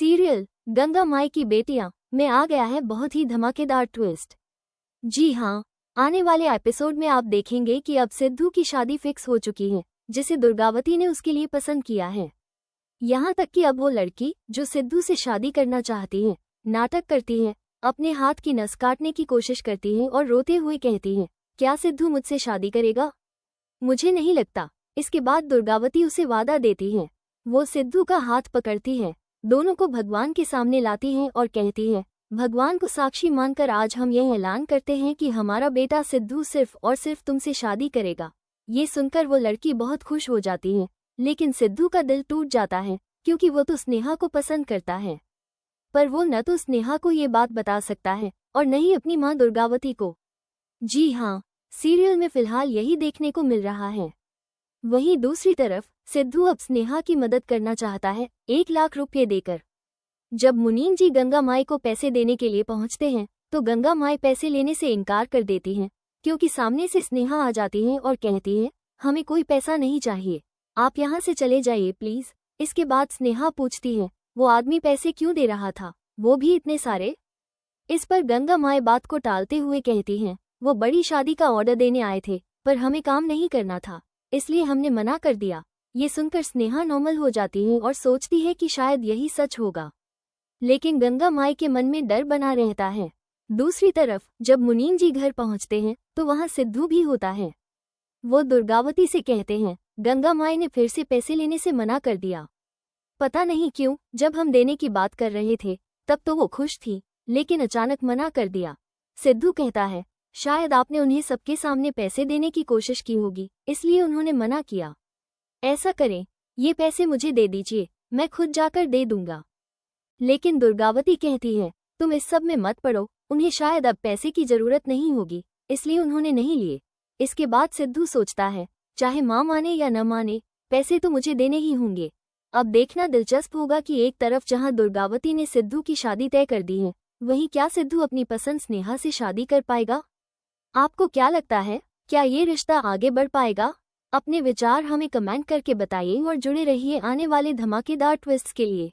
Serial Ganga माई की बेटियां में आ गया है बहुत ही धमाकेदार ट्विस्ट। जी हाँ, आने वाले एपिसोड में आप देखेंगे कि अब सिद्धू की शादी फिक्स हो चुकी है, जिसे दुर्गावती ने उसके लिए पसंद किया है। यहाँ तक कि अब वो लड़की जो सिद्धू से शादी करना चाहती है, नाटक करती है, अपने हाथ की नस काटने की कोशिश करती है और रोते हुए कहती है, क्या सिद्धू मुझसे शादी करेगा? मुझे नहीं लगता। इसके बाद दुर्गावती उसे वादा देती है। वो सिद्धू का हाथ पकड़ती है, दोनों को भगवान के सामने लाती हैं और कहती है, भगवान को साक्षी मानकर आज हम यह ऐलान करते हैं कि हमारा बेटा सिद्धू सिर्फ और सिर्फ तुमसे शादी करेगा। ये सुनकर वो लड़की बहुत खुश हो जाती है, लेकिन सिद्धू का दिल टूट जाता है क्योंकि वो तो स्नेहा को पसंद करता है, पर वो न तो स्नेहा को ये बात बता सकता है और न ही अपनी माँ दुर्गावती को। जी हाँ, सीरियल में फिलहाल यही देखने को मिल रहा है। वहीं दूसरी तरफ सिद्धू अब स्नेहा की मदद करना चाहता है 1 लाख रुपये देकर। जब मुनीम जी गंगा माई को पैसे देने के लिए पहुंचते हैं तो गंगा माई पैसे लेने से इनकार कर देती हैं, क्योंकि सामने से स्नेहा आ जाती हैं और कहती हैं, हमें कोई पैसा नहीं चाहिए, आप यहाँ से चले जाइए प्लीज। इसके बाद स्नेहा पूछती है, वो आदमी पैसे क्यों दे रहा था, वो भी इतने सारे? इस पर गंगा माई बात को टालते हुए कहती हैं, वो बड़ी शादी का ऑर्डर देने आए थे, पर हमें काम नहीं करना था, इसलिए हमने मना कर दिया। ये सुनकर स्नेहा नॉर्मल हो जाती है और सोचती है कि शायद यही सच होगा, लेकिन गंगा माई के मन में डर बना रहता है। दूसरी तरफ जब मुनीम जी घर पहुंचते हैं तो वहां सिद्धू भी होता है। वो दुर्गावती से कहते हैं, गंगा माई ने फिर से पैसे लेने से मना कर दिया। पता नहीं क्यों, जब हम देने की बात कर रहे थे तब तो वो खुश थी, लेकिन अचानक मना कर दिया। सिद्धू कहता है, शायद आपने उन्हें सबके सामने पैसे देने की कोशिश की होगी, इसलिए उन्होंने मना किया। ऐसा करें, ये पैसे मुझे दे दीजिए, मैं खुद जाकर दे दूंगा। लेकिन दुर्गावती कहती है, तुम इस सब में मत पड़ो, उन्हें शायद अब पैसे की जरूरत नहीं होगी, इसलिए उन्होंने नहीं लिए। इसके बाद सिद्धू सोचता है, चाहे माँ माने या न माने, पैसे तो मुझे देने ही होंगे। अब देखना दिलचस्प होगा कि एक तरफ जहाँ दुर्गावती ने सिद्धू की शादी तय कर दी है, वहीं क्या सिद्धू अपनी पसंद स्नेहा से शादी कर पाएगा? आपको क्या लगता है, क्या ये रिश्ता आगे बढ़ पाएगा? अपने विचार हमें कमेंट करके बताइए और जुड़े रहिए आने वाले धमाकेदार ट्विस्ट्स के लिए।